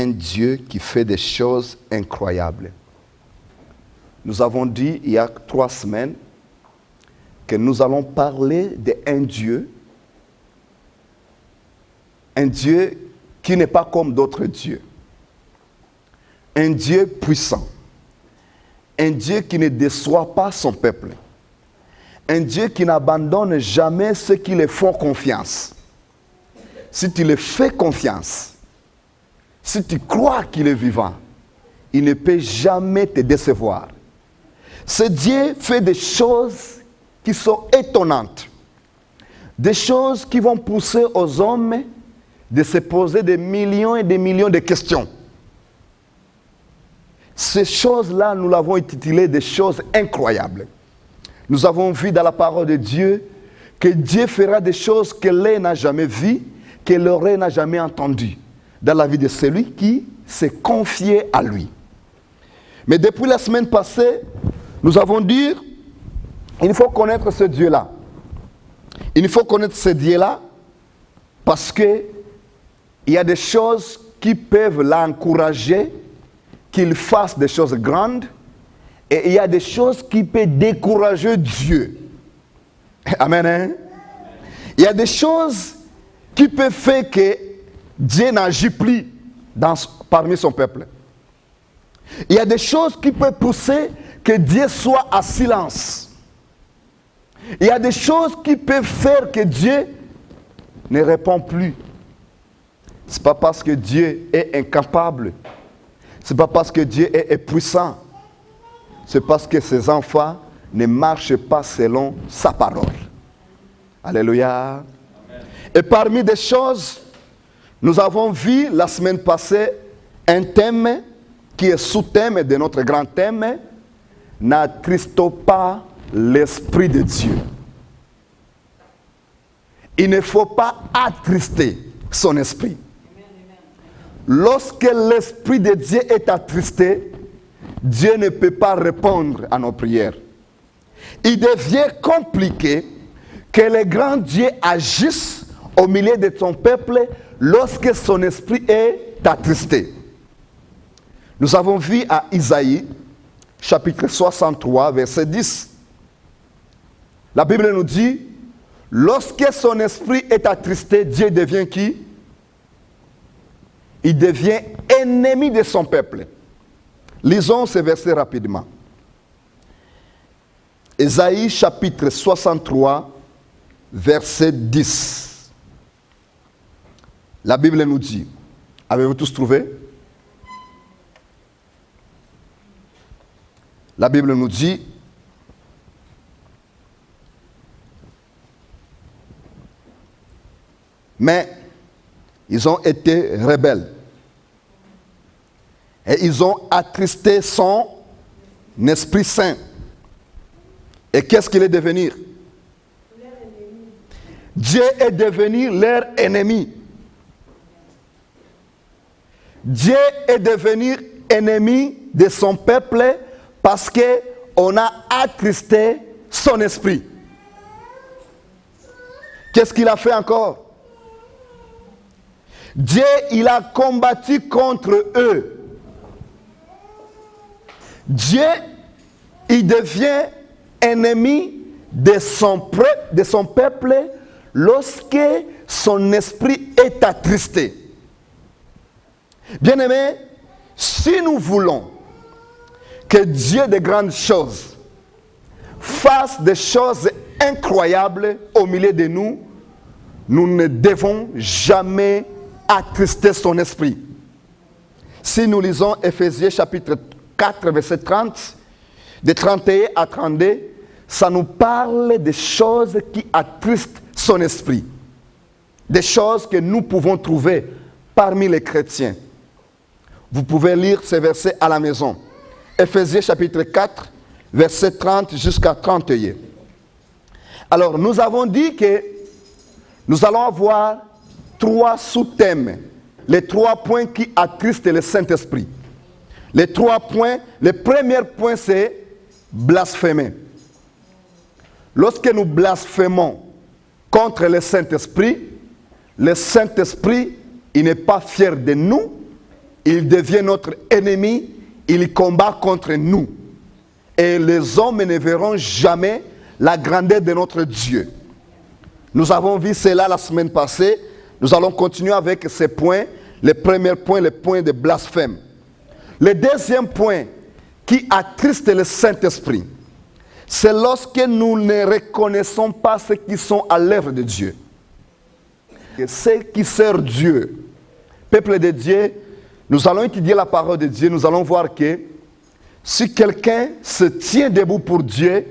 un Dieu qui fait des choses incroyables. Nous avons dit il y a 3 semaines que nous allons parler d'un Dieu qui n'est pas comme d'autres dieux. Un Dieu puissant. Un Dieu qui ne déçoit pas son peuple. Un Dieu qui n'abandonne jamais ceux qui lui font confiance. Si tu lui fais confiance, si tu crois qu'il est vivant, il ne peut jamais te décevoir. Ce Dieu fait des choses qui sont étonnantes. Des choses qui vont pousser aux hommes de se poser des millions et des millions de questions. Ces choses-là, nous l'avons intitulé des choses incroyables. Nous avons vu dans la parole de Dieu que Dieu fera des choses que l'œil n'a jamais vues, que l'oreille n'a jamais entendues dans la vie de celui qui s'est confié à lui. Mais depuis la semaine passée, nous avons dit il faut connaître ce Dieu-là. Il faut connaître ce Dieu-là parce qu'il y a des choses qui peuvent l'encourager, qu'il fasse des choses grandes, et il y a des choses qui peuvent décourager Dieu. Amen. Hein? Il y a des choses qui peuvent faire que Dieu n'agit plus parmi son peuple. Il y a des choses qui peuvent pousser que Dieu soit à silence. Il y a des choses qui peuvent faire que Dieu ne répond plus. Ce n'est pas parce que Dieu est incapable. Ce n'est pas parce que Dieu est puissant. C'est parce que ses enfants ne marchent pas selon sa parole. Alléluia. Amen. Et parmi des choses, nous avons vu la semaine passée un thème qui est sous-thème de notre grand thème. N'attristons pas l'Esprit de Dieu. Il ne faut pas attrister son esprit. Lorsque l'Esprit de Dieu est attristé, Dieu ne peut pas répondre à nos prières. Il devient compliqué que le grand Dieu agisse au milieu de son peuple lorsque son esprit est attristé. Nous avons vu à Isaïe, chapitre 63, verset 10. La Bible nous dit, lorsque son esprit est attristé, Dieu devient qui? Il devient ennemi de son peuple. Lisons ces versets rapidement. Isaïe chapitre 63, verset 10. La Bible nous dit, avez-vous tous trouvé? La Bible nous dit, mais ils ont été rebelles. Et ils ont attristé son Esprit Saint. Et qu'est-ce qu'il est devenu? Dieu est devenu leur ennemi. Dieu est devenu ennemi de son peuple parce qu'on a attristé son esprit. Qu'est-ce qu'il a fait encore? Dieu, il a combattu contre eux. Dieu, il devient ennemi de son peuple lorsque son esprit est attristé. Bien-aimés, si nous voulons que Dieu de grandes choses fasse des choses incroyables au milieu de nous, nous ne devons jamais attrister son esprit. Si nous lisons Éphésiens chapitre 4, verset 30, de 31 à 32, ça nous parle des choses qui attristent son esprit. Des choses que nous pouvons trouver parmi les chrétiens. Vous pouvez lire ces versets à la maison. Éphésiens chapitre 4, verset 30 jusqu'à 31. Alors, nous avons dit que nous allons avoir 3 sous-thèmes. Les 3 points qui attristent le Saint-Esprit. Les 3 points, le premier point c'est blasphémer. Lorsque nous blasphémons contre le Saint-Esprit, il n'est pas fier de nous, il devient notre ennemi, il combat contre nous. Et les hommes ne verront jamais la grandeur de notre Dieu. Nous avons vu cela la semaine passée. Nous allons continuer avec ces points. Le premier point, le point de blasphème. Le deuxième point qui attriste le Saint-Esprit, c'est lorsque nous ne reconnaissons pas ceux qui sont à l'œuvre de Dieu. Et ceux qui servent Dieu, peuple de Dieu, nous allons étudier la parole de Dieu, nous allons voir que si quelqu'un se tient debout pour Dieu,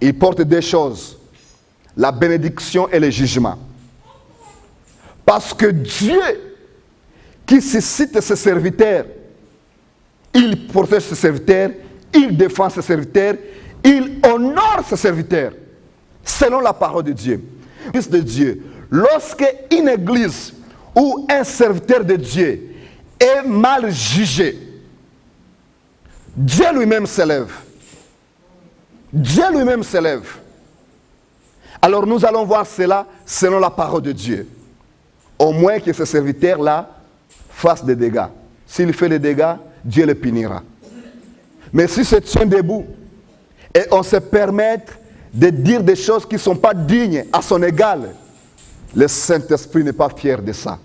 il porte deux choses, la bénédiction et le jugement. Parce que Dieu, qui suscite ses serviteurs, il protège ses serviteurs, il défend ses serviteurs, il honore ses serviteurs, selon la parole de Dieu. Fils de Dieu, lorsque une église ou un serviteur de Dieu est mal jugé, Dieu lui-même s'élève. Dieu lui-même s'élève. Alors nous allons voir cela selon la parole de Dieu. Au moins que ce serviteur-là fasse des dégâts. S'il fait des dégâts, Dieu le punira. Mais s'il se tient debout et on se permet de dire des choses qui ne sont pas dignes à son égal, le Saint-Esprit n'est pas fier de ça.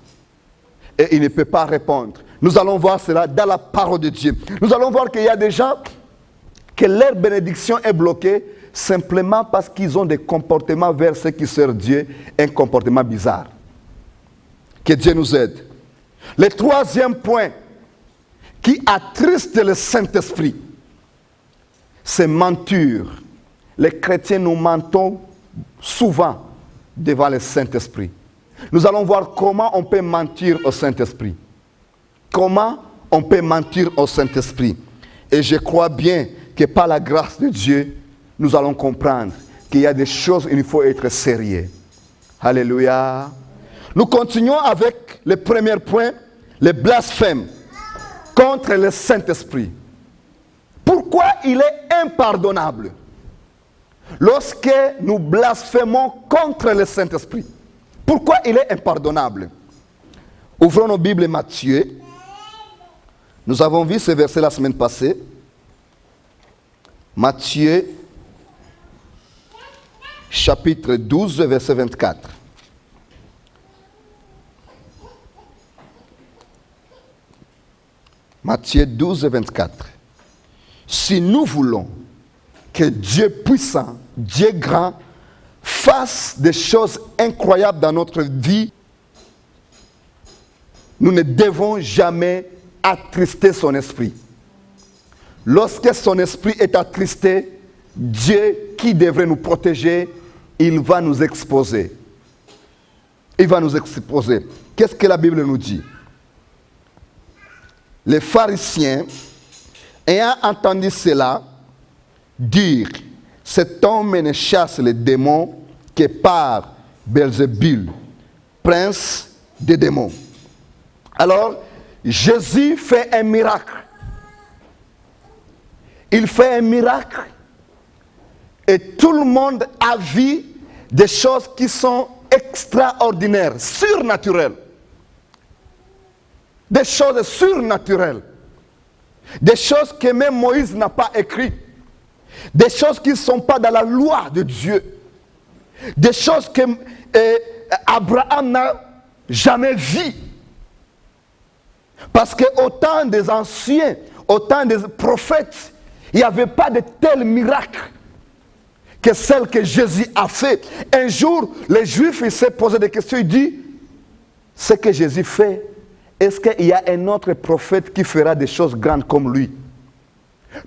Et il ne peut pas répondre. Nous allons voir cela dans la parole de Dieu. Nous allons voir qu'il y a des gens que leur bénédiction est bloquée simplement parce qu'ils ont des comportements vers ceux qui servent Dieu, un comportement bizarre. Que Dieu nous aide. Le troisième point qui attriste le Saint-Esprit, c'est mentir. Les chrétiens, nous mentons souvent devant le Saint-Esprit. Nous allons voir comment on peut mentir au Saint-Esprit. Comment on peut mentir au Saint-Esprit. Et je crois bien que par la grâce de Dieu, nous allons comprendre qu'il y a des choses où il faut être sérieux. Alléluia. Nous continuons avec le premier point, le blasphème contre le Saint-Esprit. Pourquoi il est impardonnable lorsque nous blasphémons contre le Saint-Esprit? Pourquoi il est impardonnable? Ouvrons nos Bibles Matthieu. Nous avons vu ce verset la semaine passée. Matthieu, chapitre 12, verset 24. Matthieu 12, 24. Si nous voulons que Dieu puissant, Dieu grand, fasse des choses incroyables dans notre vie, nous ne devons jamais attrister son esprit. Lorsque son esprit est attristé, Dieu qui devrait nous protéger, il va nous exposer. Il va nous exposer. Qu'est-ce que la Bible nous dit? Les pharisiens, ayant entendu cela, dirent, cet homme ne chasse les démons que par Belzébul, prince des démons. Alors, Jésus fait un miracle. Il fait un miracle et tout le monde a vu des choses qui sont extraordinaires, surnaturelles. Des choses surnaturelles. Des choses que même Moïse n'a pas écrites. Des choses qui ne sont pas dans la loi de Dieu. Des choses que Abraham n'a jamais vues. Parce qu'au temps des anciens, au temps des prophètes, il n'y avait pas de tels miracles que celles que Jésus a fait. Un jour, les Juifs, ils se posaient des questions. Ils disent, ce que Jésus fait, est-ce qu'il y a un autre prophète qui fera des choses grandes comme lui?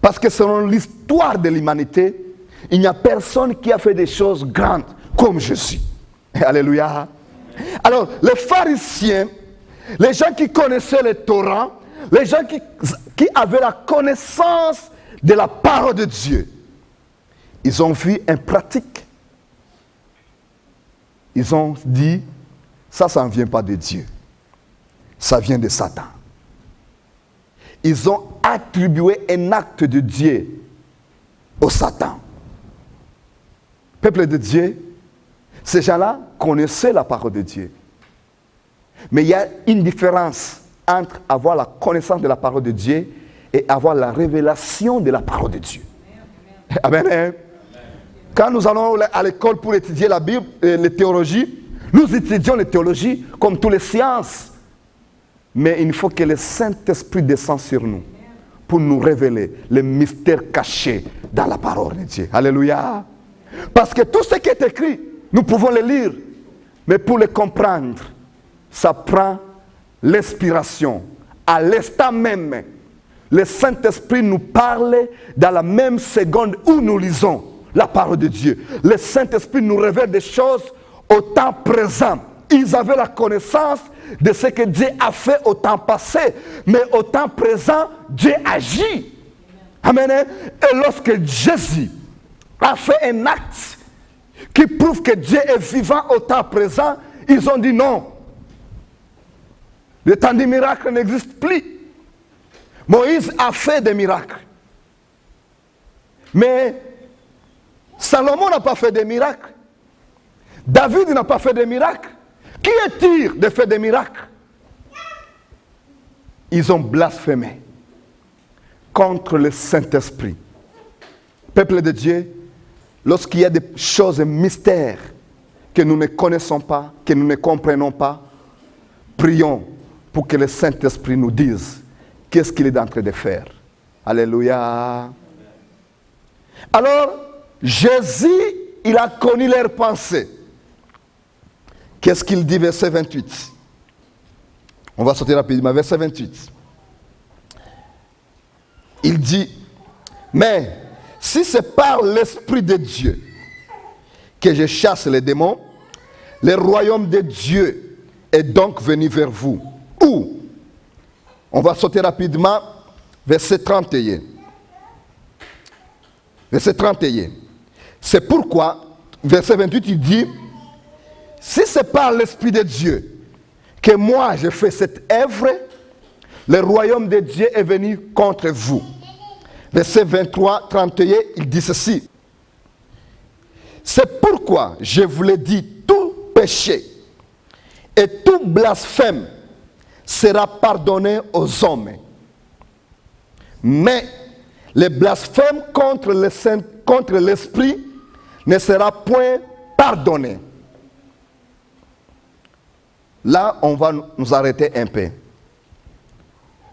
Parce que selon l'histoire de l'humanité, il n'y a personne qui a fait des choses grandes comme Jésus. Alléluia. Alors, les pharisiens, les gens qui connaissaient le Torah, les gens qui avaient la connaissance de la parole de Dieu, ils ont vu une pratique. Ils ont dit, ça ne vient pas de Dieu. Ça vient de Satan. Ils ont attribué un acte de Dieu au Satan. Peuple de Dieu, ces gens-là connaissaient la parole de Dieu. Mais il y a une différence entre avoir la connaissance de la parole de Dieu et avoir la révélation de la parole de Dieu. Amen. Amen. Quand nous allons à l'école pour étudier la Bible et les théologies, nous étudions les théologies comme toutes les sciences. Mais il faut que le Saint-Esprit descende sur nous pour nous révéler les mystères cachés dans la parole de Dieu. Alléluia. Parce que tout ce qui est écrit, nous pouvons le lire. Mais pour le comprendre, ça prend l'inspiration. À l'instant même, le Saint-Esprit nous parle dans la même seconde où nous lisons la parole de Dieu. Le Saint-Esprit nous révèle des choses au temps présent. Ils avaient la connaissance de ce que Dieu a fait au temps passé. Mais au temps présent, Dieu agit. Amen. Et lorsque Jésus a fait un acte qui prouve que Dieu est vivant au temps présent, ils ont dit non. Le temps des miracles n'existe plus. Moïse a fait des miracles. Mais Salomon n'a pas fait des miracles. David n'a pas fait des miracles. Qui est-il de faire des miracles? Ils ont blasphémé contre le Saint-Esprit. Peuple de Dieu, lorsqu'il y a des choses mystères que nous ne connaissons pas, que nous ne comprenons pas, prions pour que le Saint-Esprit nous dise qu'est-ce qu'il est en train de faire. Alléluia. Alors, Jésus, il a connu leurs pensées. Qu'est-ce qu'il dit, verset 28? On va sortir rapidement, verset 28. Il dit, mais si c'est par l'Esprit de Dieu que je chasse les démons, le royaume de Dieu est donc venu vers vous. Où? On va sauter rapidement, verset 31. Verset 31. C'est pourquoi, verset 28, il dit, si c'est par l'Esprit de Dieu que moi je fais cette œuvre, le royaume de Dieu est venu contre vous. Verset 23, 31, il dit ceci. C'est pourquoi je vous l'ai dit, tout péché et tout blasphème sera pardonné aux hommes. Mais le blasphème contre l'Esprit ne sera point pardonné. Là, on va nous arrêter un peu.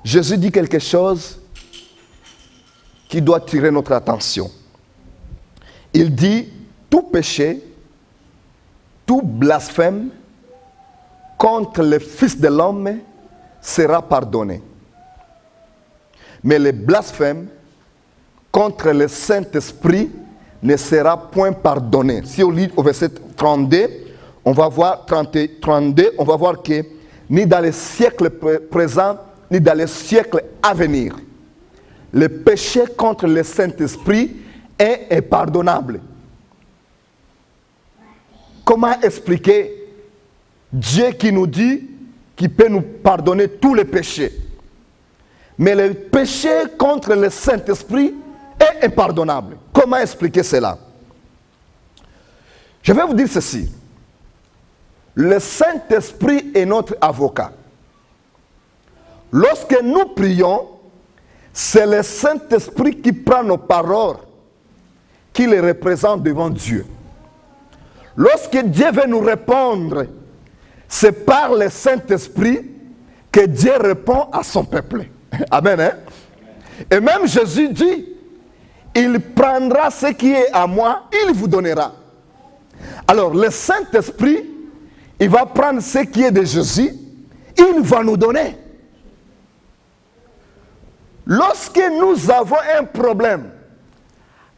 Jésus dit quelque chose qui doit tirer notre attention. Il dit, tout péché, tout blasphème contre le Fils de l'homme sera pardonné. Mais le blasphème contre le Saint-Esprit ne sera point pardonné. Si on lit au verset 32, on va voir 32, on va voir que ni dans les siècles présents, ni dans les siècles à venir, le péché contre le Saint-Esprit est impardonnable. Comment expliquer Dieu qui nous dit qu'il peut nous pardonner tous les péchés, mais le péché contre le Saint-Esprit est impardonnable? Comment expliquer cela? Je vais vous dire ceci. Le Saint-Esprit est notre avocat. Lorsque nous prions, c'est le Saint-Esprit qui prend nos paroles, qui les représente devant Dieu. Lorsque Dieu veut nous répondre, c'est par le Saint-Esprit que Dieu répond à son peuple. Amen. Hein? Et même Jésus dit, il prendra ce qui est à moi, il vous donnera. Alors le Saint-Esprit, il va prendre ce qui est de Jésus, il va nous donner. Lorsque nous avons un problème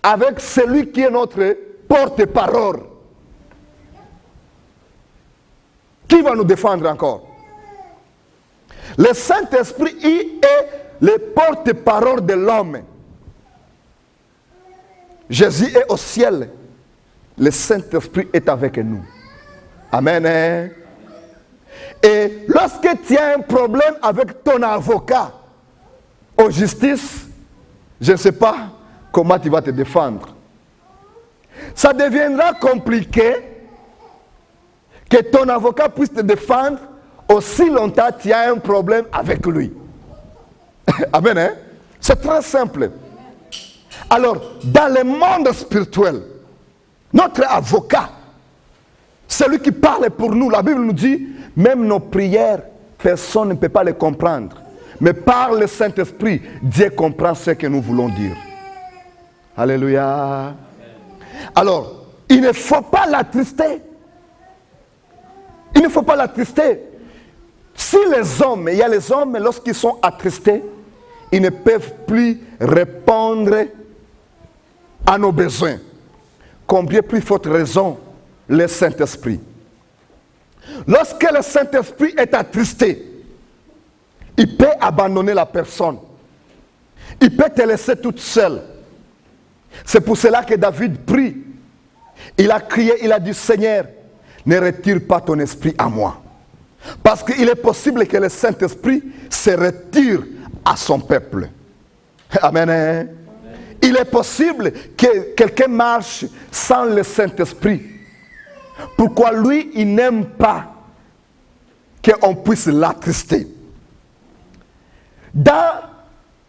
avec celui qui est notre porte-parole, qui va nous défendre encore? Le Saint-Esprit, il est le porte-parole de l'homme. Jésus est au ciel. Le Saint-Esprit est avec nous. Amen. Et lorsque tu as un problème avec ton avocat aux justice, je ne sais pas comment tu vas te défendre. Ça deviendra compliqué que ton avocat puisse te défendre aussi longtemps tu as un problème avec lui. Amen, hein? C'est très simple. Alors, dans le monde spirituel, notre avocat, celui qui parle pour nous, la Bible nous dit, même nos prières, personne ne peut pas les comprendre. Mais par le Saint-Esprit, Dieu comprend ce que nous voulons dire. Alléluia. Alors, il ne faut pas l'attrister. Il ne faut pas l'attrister. Si les hommes, il y a les hommes, lorsqu'ils sont attristés, ils ne peuvent plus répondre à nos besoins. Combien plus forte raison le Saint-Esprit. Lorsque le Saint-Esprit est attristé, il peut abandonner la personne. Il peut te laisser toute seule. C'est pour cela que David prie. Il a crié, il a dit, Seigneur, ne retire pas ton esprit à moi. Parce qu'il est possible que le Saint-Esprit se retire à son peuple. Amen. Amen. Il est possible que quelqu'un marche sans le Saint-Esprit. Pourquoi lui, il n'aime pas qu'on puisse l'attrister. Dans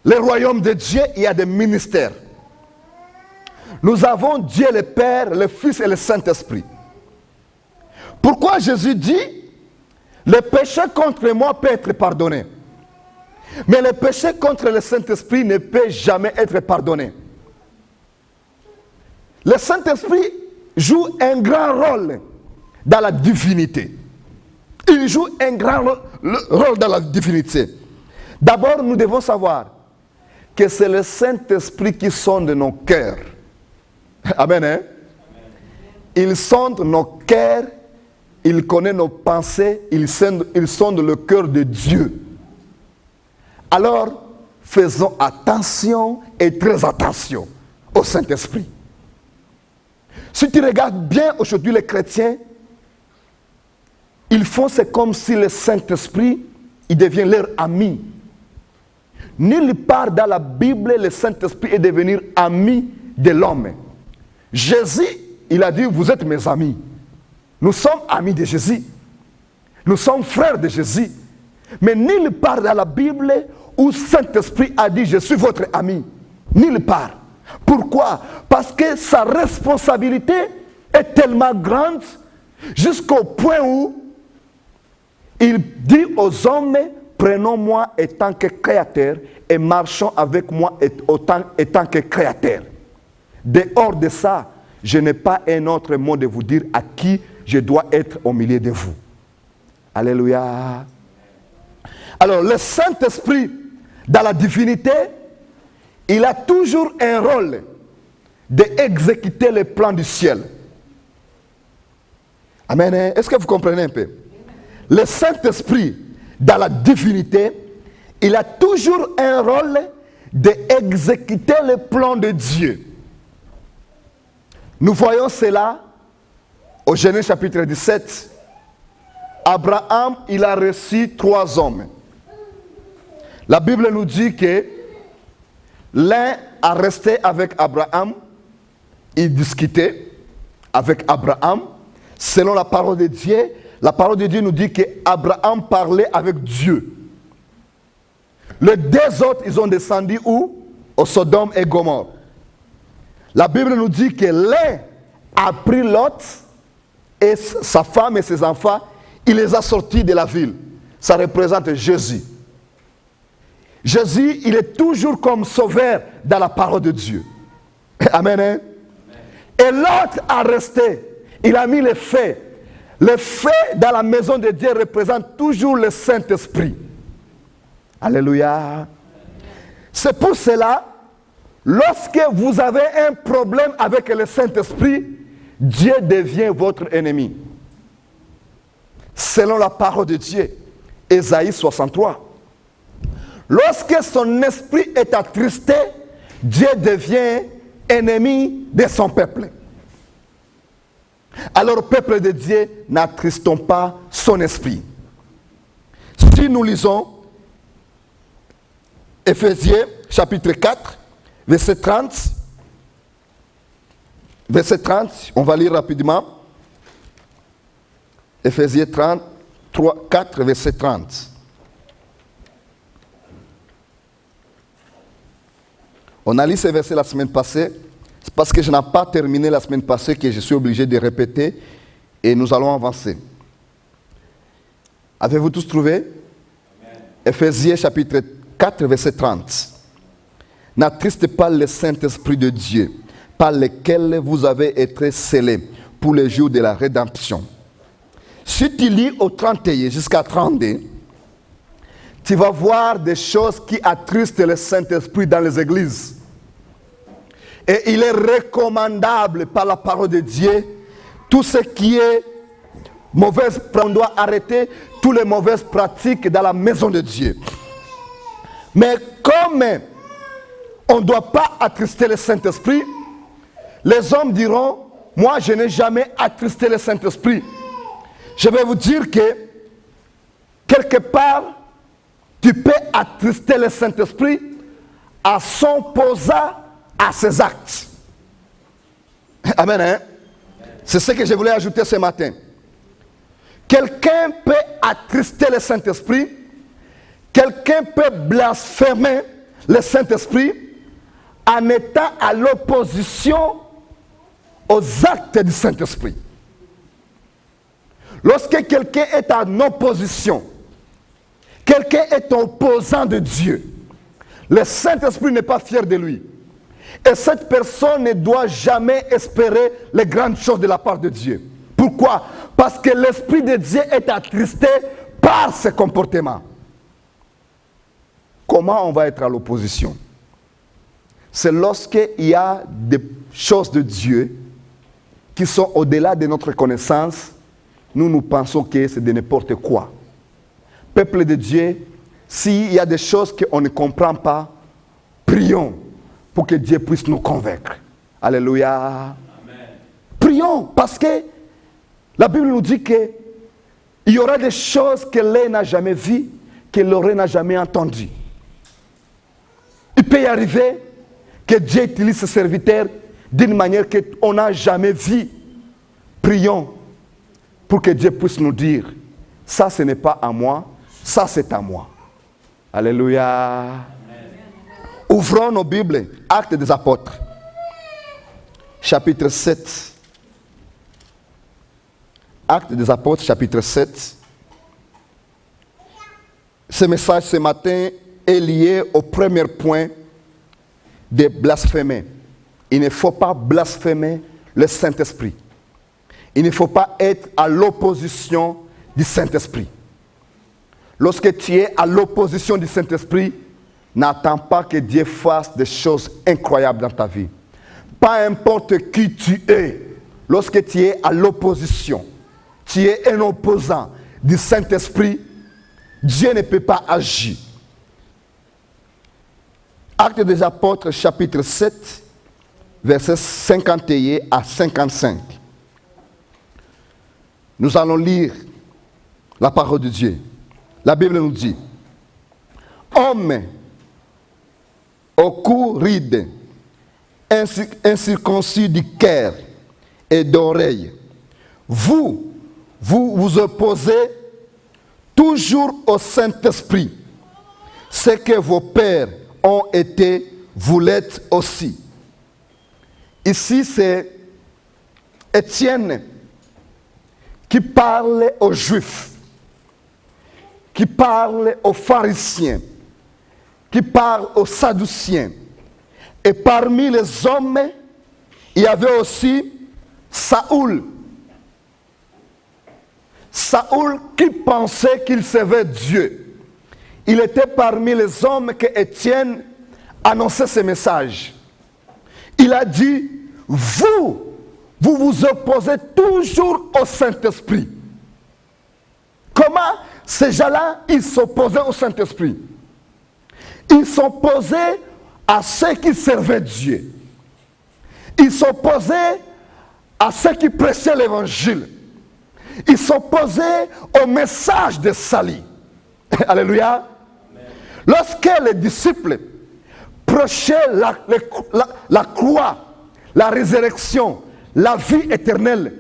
le royaume de Dieu, il y a des ministères. Nous avons Dieu le Père, le Fils et le Saint-Esprit. Pourquoi Jésus dit, le péché contre moi peut être pardonné. Mais le péché contre le Saint-Esprit ne peut jamais être pardonné. Le Saint-Esprit joue un grand rôle dans la divinité. Il joue un grand rôle dans la divinité. D'abord, nous devons savoir que c'est le Saint-Esprit qui sonde nos cœurs. Amen. Hein? Il sonde nos cœurs, il connaît nos pensées, il sonde le cœur de Dieu. Alors, faisons attention et très attention au Saint-Esprit. Si tu regardes bien aujourd'hui les chrétiens, ils font c'est comme si le Saint-Esprit, il devient leur ami. Nulle part dans la Bible, le Saint-Esprit est devenu ami de l'homme. Jésus, il a dit, vous êtes mes amis. Nous sommes amis de Jésus. Nous sommes frères de Jésus. Mais nulle part dans la Bible où Saint-Esprit a dit, je suis votre ami. Nulle part. Pourquoi? Parce que sa responsabilité est tellement grande jusqu'au point où il dit aux hommes, prenons-moi en tant que créateur et marchons avec moi en tant que créateur. Dehors de ça, je n'ai pas un autre mot de vous dire à qui je dois être au milieu de vous. Alléluia. Alors, le Saint-Esprit, dans la divinité, il a toujours un rôle d'exécuter les plans du ciel. Amen. Est-ce que vous comprenez un peu? Le Saint-Esprit, dans la divinité, il a toujours un rôle d'exécuter les plans de Dieu. Nous voyons cela au Genèse chapitre 17. Abraham, il a reçu 3 hommes. La Bible nous dit que l'un a resté avec Abraham, il discutait avec Abraham. Selon la parole de Dieu, la parole de Dieu nous dit qu'Abraham parlait avec Dieu. Les 2 autres, ils ont descendu où? Au Sodome et Gomorrhe. La Bible nous dit que l'un a pris Lot et sa femme et ses enfants, il les a sortis de la ville. Ça représente Jésus. Jésus, il est toujours comme sauveur dans la parole de Dieu. Amen. Hein? Et l'autre a resté. Il a mis le feu. Le feu dans la maison de Dieu représente toujours le Saint-Esprit. Alléluia. C'est pour cela, lorsque vous avez un problème avec le Saint-Esprit, Dieu devient votre ennemi. Selon la parole de Dieu, Ésaïe 63. Lorsque son esprit est attristé, Dieu devient ennemi de son peuple. Alors, peuple de Dieu, n'attristons pas son esprit. Si nous lisons Éphésiens chapitre 4, verset 30. Verset 30, on va lire rapidement. Éphésiens 4, verset 30. On a lu ces versets la semaine passée. C'est parce que je n'ai pas terminé la semaine passée que je suis obligé de répéter et nous allons avancer. Avez-vous tous trouvé? Amen. Éphésiens chapitre 4, verset 30. N'attristez pas le Saint-Esprit de Dieu, par lequel vous avez été scellés pour le jour de la rédemption. Si tu lis au 31 jusqu'à 32, tu vas voir des choses qui attristent le Saint-Esprit dans les églises. Et il est recommandable par la parole de Dieu, tout ce qui est mauvais, on doit arrêter toutes les mauvaises pratiques dans la maison de Dieu. Mais comme on ne doit pas attrister le Saint-Esprit, les hommes diront, moi je n'ai jamais attristé le Saint-Esprit. Je vais vous dire que, quelque part, tu peux attrister le Saint-Esprit en s'opposant à ses actes. Amen. Hein? C'est ce que je voulais ajouter ce matin. Quelqu'un peut attrister le Saint-Esprit, quelqu'un peut blasphémer le Saint-Esprit en étant à l'opposition aux actes du Saint-Esprit. Lorsque quelqu'un est en opposition, quelqu'un est opposant de Dieu, le Saint-Esprit n'est pas fier de lui. Et cette personne ne doit jamais espérer les grandes choses de la part de Dieu. Pourquoi? Parce que l'Esprit de Dieu est attristé par ses comportements. Comment on va être à l'opposition? C'est lorsqu'il y a des choses de Dieu qui sont au-delà de notre connaissance, nous pensons que c'est de n'importe quoi. Peuple de Dieu, s'il y a des choses qu'on ne comprend pas, prions pour que Dieu puisse nous convaincre. Alléluia. Amen. Prions, parce que la Bible nous dit qu'il y aura des choses que l'œil n'a jamais vues, que l'oreille n'a jamais entendues. Il peut y arriver que Dieu utilise ses serviteurs d'une manière qu'on n'a jamais vue. Prions pour que Dieu puisse nous dire, ça ce n'est pas à moi, ça c'est à moi. Alléluia. Amen. Ouvrons nos Bibles, Actes des Apôtres, chapitre 7. Actes des Apôtres, chapitre 7. Ce message ce matin est lié au premier point de blasphémer. Il ne faut pas blasphémer le Saint-Esprit. Il ne faut pas être à l'opposition du Saint-Esprit. Lorsque tu es à l'opposition du Saint-Esprit, n'attends pas que Dieu fasse des choses incroyables dans ta vie. Pas importe qui tu es, lorsque tu es à l'opposition, tu es un opposant du Saint-Esprit, Dieu ne peut pas agir. Actes des Apôtres, chapitre 7, versets 51 à 55. Nous allons lire la parole de Dieu. La Bible nous dit, hommes au cou ride, incirconcis du cœur et d'oreille, vous vous opposez toujours au Saint-Esprit. Ce que vos pères ont été, vous l'êtes aussi. Ici, c'est Étienne qui parle aux Juifs, qui parle aux pharisiens, qui parle aux sadduciens. Et parmi les hommes, il y avait aussi Saoul. Saoul qui pensait qu'il servait Dieu. Il était parmi les hommes que Étienne annonçait ce message. Il a dit, vous vous opposez toujours au Saint-Esprit. Comment ces gens-là, ils s'opposaient au Saint-Esprit? Ils s'opposaient à ceux qui servaient Dieu. Ils s'opposaient à ceux qui prêchaient l'évangile. Ils s'opposaient au message de salut. Alléluia. Amen. Lorsque les disciples prêchaient la croix, la résurrection, la vie éternelle,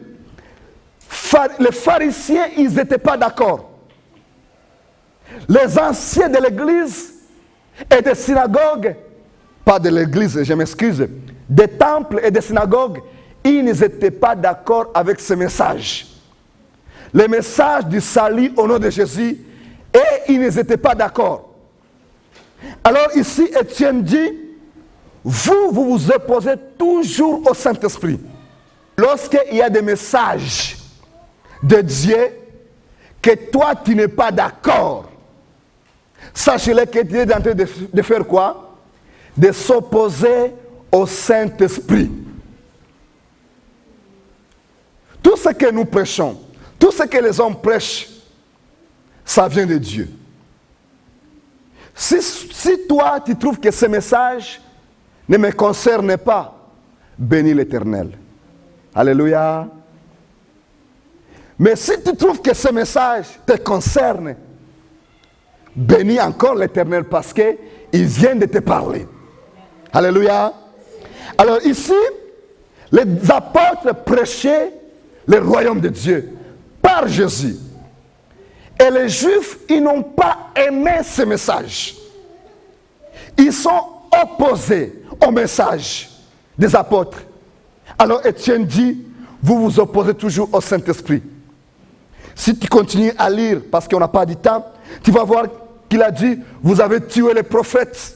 les pharisiens, ils n'étaient pas d'accord. Les anciens de l'église et des synagogues, pas de l'église, je m'excuse, des temples et des synagogues, ils n'étaient pas d'accord avec ce message. Le message du salut au nom de Jésus, et ils n'étaient pas d'accord. Alors ici, Étienne dit, vous vous opposez toujours au Saint-Esprit. Lorsqu'il y a des messages de Dieu, que toi tu n'es pas d'accord, sachez-le que tu es en train de faire quoi? De s'opposer au Saint-Esprit. Tout ce que nous prêchons, tout ce que les hommes prêchent, ça vient de Dieu. Si toi tu trouves que ce message ne me concerne pas, bénis l'Éternel. Alléluia. Mais si tu trouves que ce message te concerne, bénis encore l'Éternel parce qu'il vient de te parler. Alléluia. Alors ici, les apôtres prêchaient le royaume de Dieu par Jésus. Et les Juifs, ils n'ont pas aimé ce message. Ils sont opposés au message des apôtres. Alors Étienne dit, vous vous opposez toujours au Saint-Esprit. Si tu continues à lire, parce qu'on n'a pas du temps, tu vas voir qu'il a dit, vous avez tué les prophètes.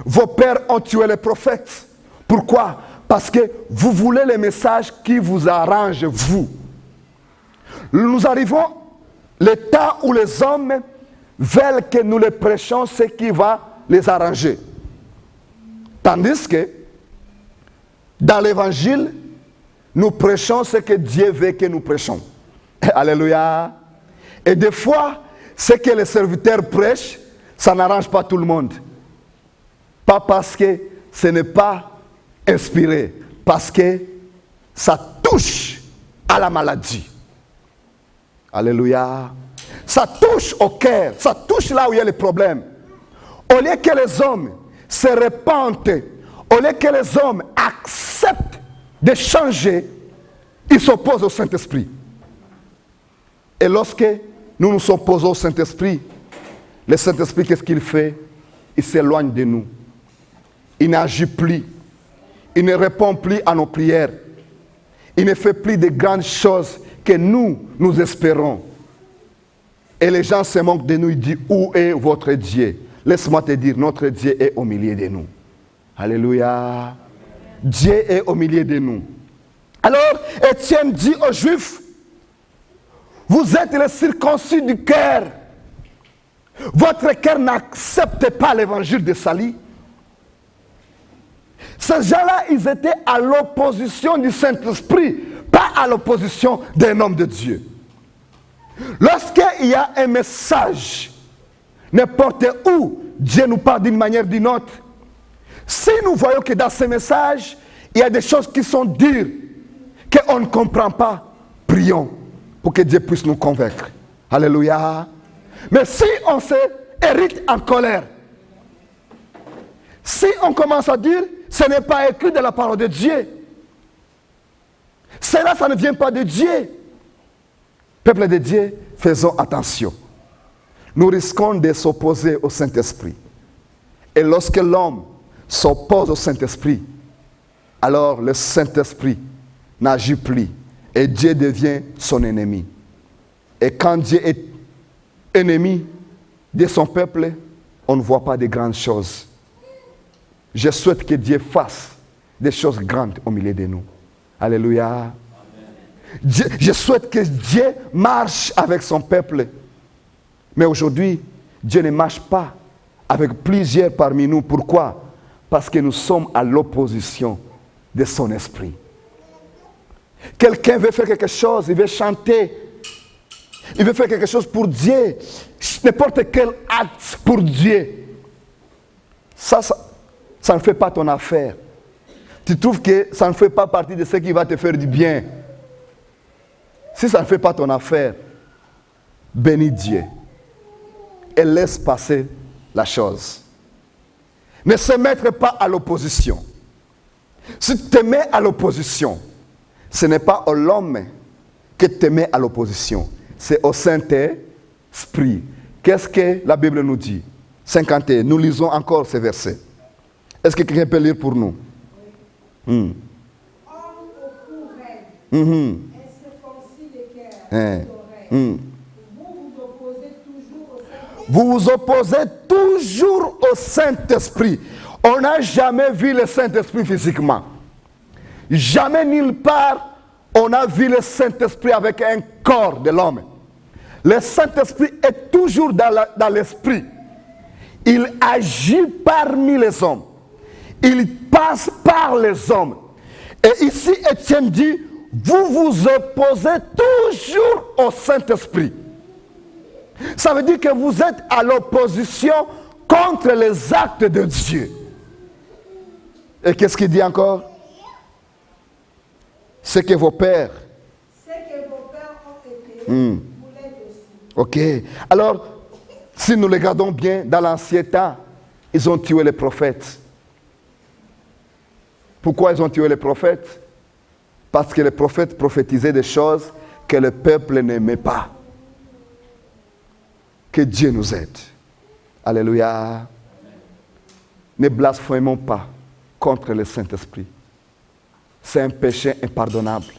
Vos pères ont tué les prophètes. Pourquoi? Parce que vous voulez les messages qui vous arrangent, vous. Nous arrivons le temps où les hommes veulent que nous les prêchions ce qui va les arranger. Tandis que dans l'évangile, nous prêchons ce que Dieu veut que nous prêchons. Alléluia. Et des fois, ce que les serviteurs prêchent, ça n'arrange pas tout le monde. Pas parce que ce n'est pas inspiré, parce que ça touche à la maladie. Alléluia. Ça touche au cœur, ça touche là où il y a les problèmes. Au lieu que les hommes se repentent, au lieu que les hommes acceptent de changer, ils s'opposent au Saint-Esprit. Et lorsque nous nous opposons au Saint-Esprit, le Saint-Esprit, qu'est-ce qu'il fait? Il s'éloigne de nous. Il n'agit plus. Il ne répond plus à nos prières. Il ne fait plus de grandes choses que nous espérons. Et les gens se moquent de nous, ils disent, où est votre Dieu? Laisse-moi te dire, notre Dieu est au milieu de nous. Alléluia. Dieu est au milieu de nous. Alors, Étienne dit aux Juifs, vous êtes les circoncis du cœur. Votre cœur n'accepte pas l'évangile de salut. Ces gens-là, ils étaient à l'opposition du Saint-Esprit, pas à l'opposition d'un homme de Dieu. Lorsqu'il y a un message, n'importe où, Dieu nous parle d'une manière ou d'une autre. Si nous voyons que dans ce message, il y a des choses qui sont dures, qu'on ne comprend pas, prions pour que Dieu puisse nous convaincre. Alléluia. Mais si on se hérite en colère, si on commence à dire, ce n'est pas écrit de la parole de Dieu, cela, ça ne vient pas de Dieu. Peuple de Dieu, faisons attention. Nous risquons de s'opposer au Saint-Esprit. Et lorsque l'homme s'oppose au Saint-Esprit, alors le Saint-Esprit n'agit plus et Dieu devient son ennemi. Et quand Dieu est ennemi de son peuple, on ne voit pas de grandes choses. Je souhaite que Dieu fasse des choses grandes au milieu de nous. Alléluia. Je souhaite que Dieu marche avec son peuple. Mais aujourd'hui, Dieu ne marche pas avec plusieurs parmi nous. Pourquoi? Parce que nous sommes à l'opposition de son esprit. Quelqu'un veut faire quelque chose, il veut chanter, il veut faire quelque chose pour Dieu, n'importe quel acte pour Dieu. Ça ne fait pas ton affaire. Tu trouves que ça ne fait pas partie de ce qui va te faire du bien. Si ça ne fait pas ton affaire, bénis Dieu et laisse passer la chose. Ne se mettre pas à l'opposition. Si tu te mets à l'opposition, ce n'est pas à l'homme que tu te mets à l'opposition. C'est au Saint-Esprit Qu'est-ce que la Bible nous dit? 51. Nous lisons encore ces versets. Est-ce que quelqu'un peut lire pour nous? Homme au cou raide, incirconcis de cœur, d'oreille. Vous vous opposez toujours au Saint-Esprit. On n'a jamais vu le Saint-Esprit physiquement. Jamais nulle part on a vu le Saint-Esprit avec un corps de l'homme. Le Saint-Esprit est toujours dans l'esprit. Il agit parmi les hommes. Il passe par les hommes. Et ici, Étienne dit, vous vous opposez toujours au Saint-Esprit. Ça veut dire que vous êtes à l'opposition contre les actes de Dieu. Et qu'est-ce qu'il dit encore? C'est que vos pères. C'est que vos pères ont été, vous l'êtes aussi. Ok. Alors, si nous regardons bien, dans l'ancien temps, ils ont tué les prophètes. Pourquoi ils ont tué les prophètes? Parce que les prophètes prophétisaient des choses que le peuple n'aimait pas. Que Dieu nous aide. Alléluia. Ne blasphémons pas contre le Saint-Esprit. C'est un péché impardonnable.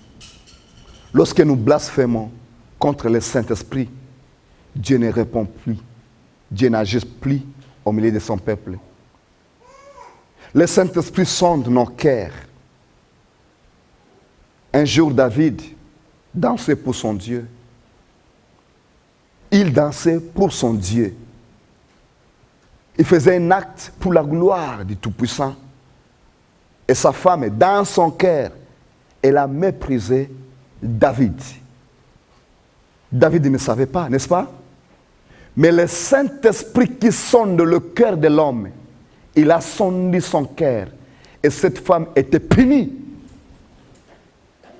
Lorsque nous blasphémons contre le Saint-Esprit, Dieu ne répond plus. Dieu n'agit plus au milieu de son peuple. Le Saint-Esprit sonde nos cœurs. Un jour, David dansait pour son Dieu. Il dansait pour son Dieu. Il faisait un acte pour la gloire du Tout-Puissant. Et sa femme, dans son cœur, elle a méprisé David. David ne savait pas, n'est-ce pas? Mais le Saint-Esprit qui sonde le cœur de l'homme, il a sondé son cœur. Et cette femme était punie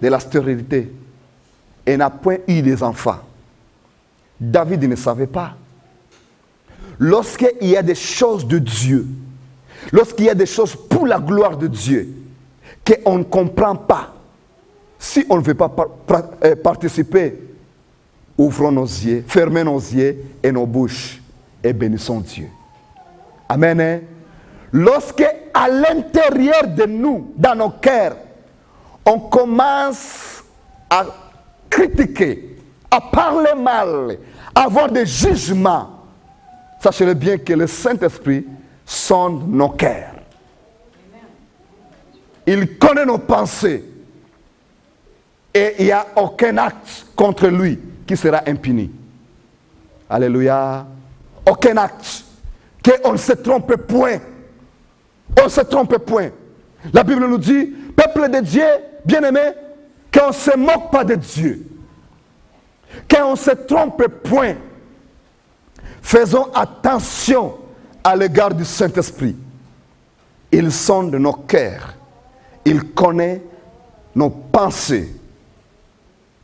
de la stérilité. Elle n'a point eu des enfants. David ne savait pas. Lorsqu'il y a des choses de Dieu, lorsqu'il y a des choses pour la gloire de Dieu, qu'on ne comprend pas, si on ne veut pas participer, ouvrons nos yeux, fermons nos yeux et nos bouches et bénissons Dieu. Amen. Hein? Lorsque à l'intérieur de nous, dans nos cœurs, on commence à critiquer, à parler mal, à avoir des jugements, sachez-le bien que le Saint-Esprit sonde nos cœurs. Il connaît nos pensées. Et il n'y a aucun acte contre lui qui sera impuni. Alléluia. Aucun acte. Qu'on ne se trompe point. On ne se trompe point. La Bible nous dit, peuple de Dieu, bien-aimé, qu'on ne se moque pas de Dieu. Qu'on ne se trompe point. Faisons attention à l'égard du Saint-Esprit. Il sonde nos cœurs. Il connaît nos pensées.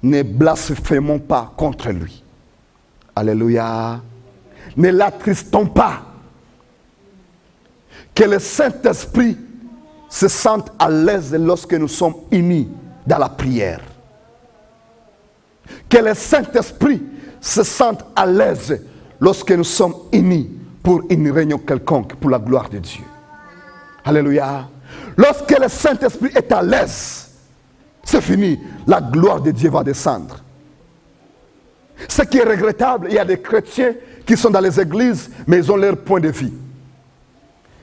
Ne blasphémons pas contre lui. Alléluia. Ne l'attristons pas. Que le Saint-Esprit se sente à l'aise lorsque nous sommes unis dans la prière. Que le Saint-Esprit se sente à l'aise lorsque nous sommes unis pour une réunion quelconque pour la gloire de Dieu. Alléluia. Lorsque le Saint-Esprit est à l'aise, c'est fini. La gloire de Dieu va descendre. Ce qui est regrettable, il y a des chrétiens qui sont dans les églises, mais ils ont leur point de vue.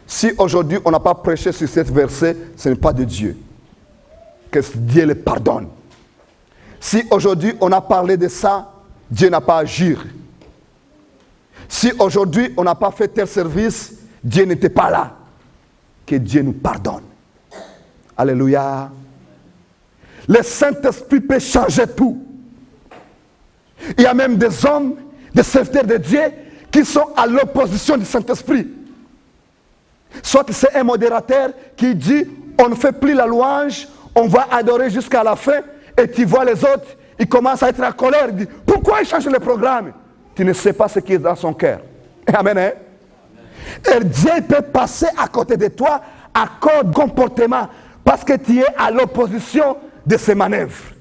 Si aujourd'hui on n'a pas prêché sur ce verset, ce n'est pas de Dieu. Que Dieu le pardonne. Si aujourd'hui on a parlé de ça, Dieu n'a pas agi. Si aujourd'hui on n'a pas fait tel service, Dieu n'était pas là. Que Dieu nous pardonne. Alléluia. Le Saint-Esprit peut changer tout. Il y a même des hommes, des serviteurs de Dieu qui sont à l'opposition du Saint-Esprit. Soit c'est un modérateur qui dit on ne fait plus la louange, on va adorer jusqu'à la fin, et tu vois les autres, ils commencent à être en colère. Ils disent pourquoi ils changent le programme? Tu ne sais pas ce qui est dans son cœur. Amen. Hein? Et Dieu peut passer à côté de toi à cause de comportement parce que tu es à l'opposition de ses manœuvres.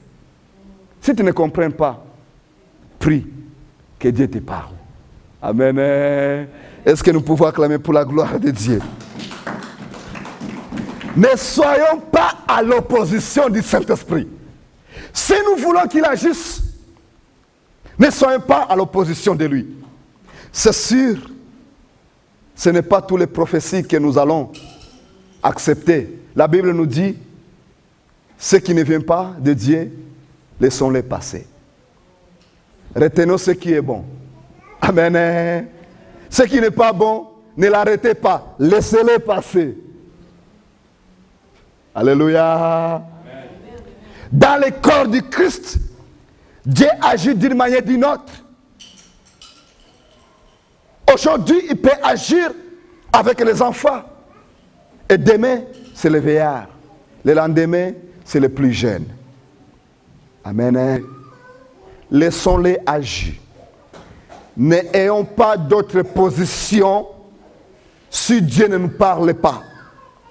Si tu ne comprends pas, prie que Dieu te parle. Amen. Est-ce que nous pouvons acclamer pour la gloire de Dieu? Ne soyons pas à l'opposition du Saint-Esprit. Si nous voulons qu'il agisse, ne soyons pas à l'opposition de lui. C'est sûr, ce n'est pas toutes les prophéties que nous allons accepter. La Bible nous dit, ce qui ne vient pas de Dieu, laissons-les passer. Retenons ce qui est bon. Amen. Ce qui n'est pas bon, ne l'arrêtez pas. Laissez-les passer. Alléluia. Amen. Dans le corps du Christ, Dieu agit d'une manière ou d'une autre. Aujourd'hui, il peut agir avec les enfants. Et demain, c'est les vieillards. Le lendemain, c'est les plus jeunes. Amen. Laissons-les agir. N'ayons pas d'autre position si Dieu ne nous parle pas.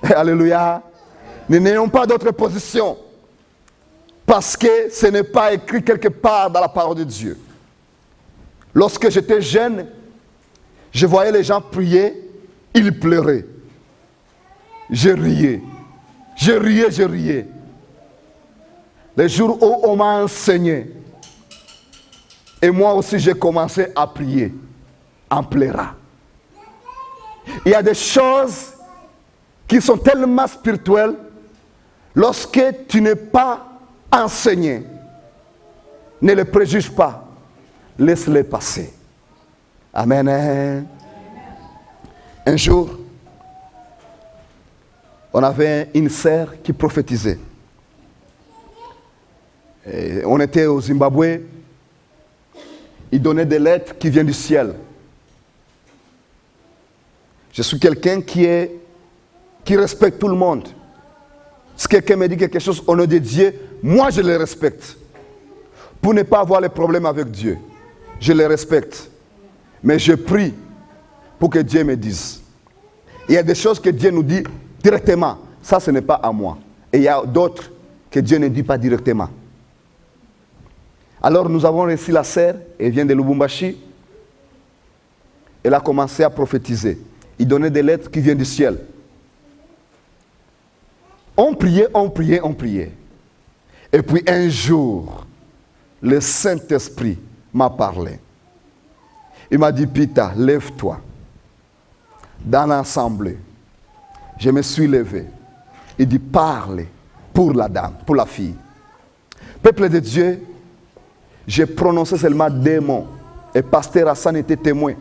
Alléluia. N'ayons pas d'autre position. Parce que ce n'est pas écrit quelque part dans la parole de Dieu. Lorsque j'étais jeune, je voyais les gens prier, ils pleuraient. Je riais. Je riais, je riais. Le jour où on m'a enseigné, et moi aussi j'ai commencé à prier en pleurant. Il y a des choses qui sont tellement spirituelles, lorsque tu n'es pas enseigné, ne les préjuge pas, laisse-les passer. Amen. Un jour, on avait une sœur qui prophétisait. Et on était au Zimbabwe. Il donnait des lettres qui viennent du ciel. Je suis quelqu'un qui respecte tout le monde. Si quelqu'un me dit quelque chose au nom de Dieu, moi je le respecte. Pour ne pas avoir les problèmes avec Dieu, je le respecte. Mais je prie pour que Dieu me dise. Il y a des choses que Dieu nous dit directement. Ça, ce n'est pas à moi. Et il y a d'autres que Dieu ne dit pas directement. Alors nous avons reçu la sœur, elle vient de Lubumbashi. Elle a commencé à prophétiser. Il donnait des lettres qui viennent du ciel. On priait, on priait, on priait. Et puis un jour, le Saint-Esprit m'a parlé. Il m'a dit, Peter, lève-toi. Dans l'assemblée, je me suis levé. Il dit, parle pour la dame, pour la fille. Peuple de Dieu, j'ai prononcé seulement des mots. Et pasteur Hassan était témoin.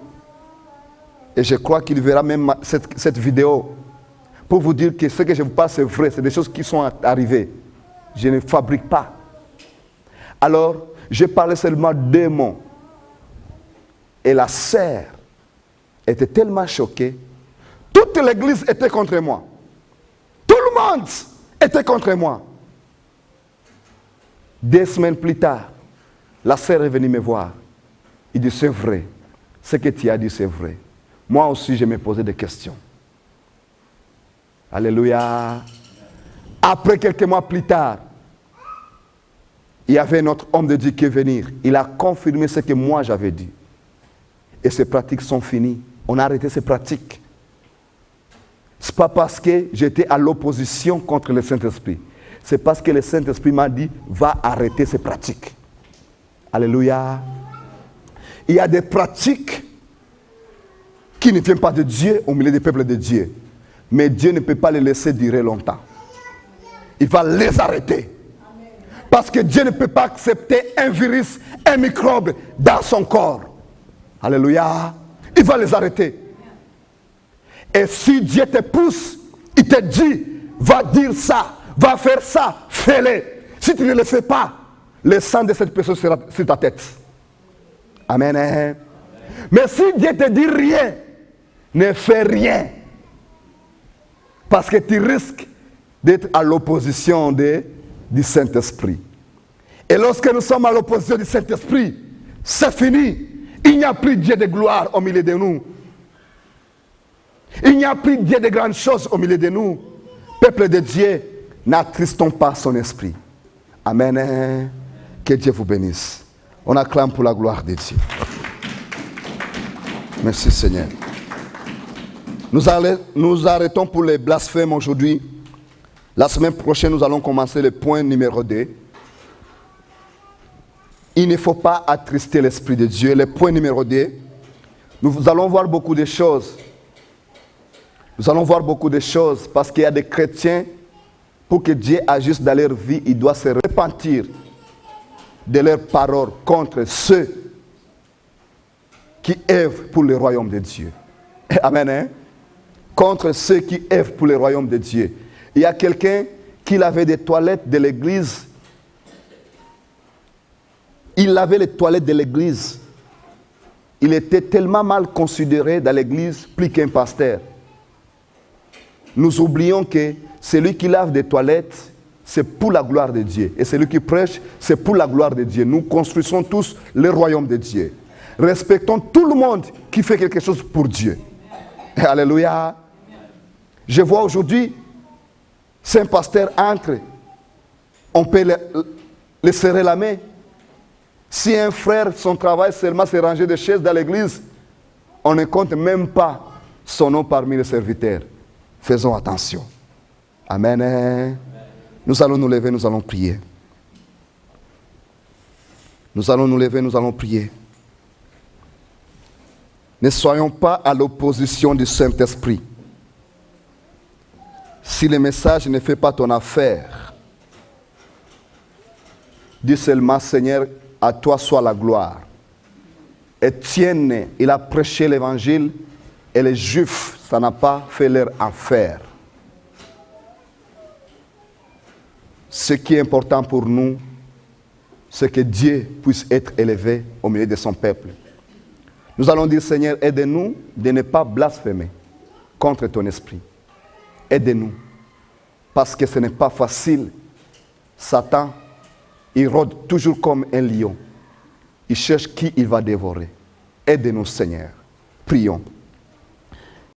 Et je crois qu'il verra même cette vidéo pour vous dire que ce que je vous parle, c'est vrai. C'est des choses qui sont arrivées. Je ne fabrique pas. Alors, j'ai parlé seulement des mots. Et la sœur était tellement choquée. Toute l'église était contre moi. Tout le monde était contre moi. 2 semaines plus tard, la sœur est venue me voir. Il dit, c'est vrai. Ce que tu as dit, c'est vrai. Moi aussi, je me posais des questions. Alléluia. Après quelques mois plus tard, il y avait notre homme de Dieu qui est venu. Il a confirmé ce que moi j'avais dit. Et ces pratiques sont finies. On a arrêté ces pratiques. Ce n'est pas parce que j'étais à l'opposition contre le Saint-Esprit. C'est parce que le Saint-Esprit m'a dit, va arrêter ces pratiques. Alléluia. Il y a des pratiques qui ne viennent pas de Dieu au milieu des peuples de Dieu. Mais Dieu ne peut pas les laisser durer longtemps. Il va les arrêter. Parce que Dieu ne peut pas accepter un virus, un microbe dans son corps. Alléluia. Il va les arrêter. Et si Dieu te pousse, il te dit, va dire ça, va faire ça, fais-le. Si tu ne le fais pas, le sang de cette personne sera sur ta tête. Amen. Amen. Mais si Dieu te dit rien, ne fais rien. Parce que tu risques d'être à l'opposition du Saint-Esprit. Et lorsque nous sommes à l'opposition du Saint-Esprit, c'est fini. Il n'y a plus Dieu de gloire au milieu de nous. Il n'y a plus Dieu de grandes choses au milieu de nous. Peuple de Dieu, n'attristons pas son esprit. Amen. Que Dieu vous bénisse. On acclame pour la gloire de Dieu. Merci Seigneur. Nous arrêtons pour les blasphèmes aujourd'hui. La semaine prochaine, nous allons commencer le point numéro 2. Il ne faut pas attrister l'Esprit de Dieu. Le point numéro 2, nous allons voir beaucoup de choses. Nous allons voir beaucoup de choses parce qu'il y a des chrétiens, pour que Dieu agisse dans leur vie, il doit se repentir de leurs paroles contre ceux qui œuvrent pour le royaume de Dieu. Amen. Hein? Contre ceux qui œuvrent pour le royaume de Dieu. Il y a quelqu'un qui lavait des toilettes de l'église. Il lavait les toilettes de l'église. Il était tellement mal considéré dans l'église, plus qu'un pasteur. Nous oublions que celui qui lave des toilettes, c'est pour la gloire de Dieu. Et celui qui prêche, c'est pour la gloire de Dieu. Nous construisons tous le royaume de Dieu. Respectons tout le monde qui fait quelque chose pour Dieu. Alléluia. Je vois aujourd'hui, si un pasteur entre, on peut le serrer la main. Si un frère, son travail seulement c'est ranger des chaises dans l'église, on ne compte même pas son nom parmi les serviteurs. Faisons attention. Amen. Nous allons nous lever, nous allons prier. Nous allons nous lever, nous allons prier. Ne soyons pas à l'opposition du Saint-Esprit. Si le message ne fait pas ton affaire, dis seulement, Seigneur, à toi soit la gloire. Étienne, il a prêché l'évangile et les Juifs, ça n'a pas fait leur affaire. Ce qui est important pour nous, c'est que Dieu puisse être élevé au milieu de son peuple. Nous allons dire, Seigneur, aide-nous de ne pas blasphémer contre ton esprit. Aide-nous, parce que ce n'est pas facile. Satan, il rôde toujours comme un lion. Il cherche qui il va dévorer. Aide-nous, Seigneur. Prions.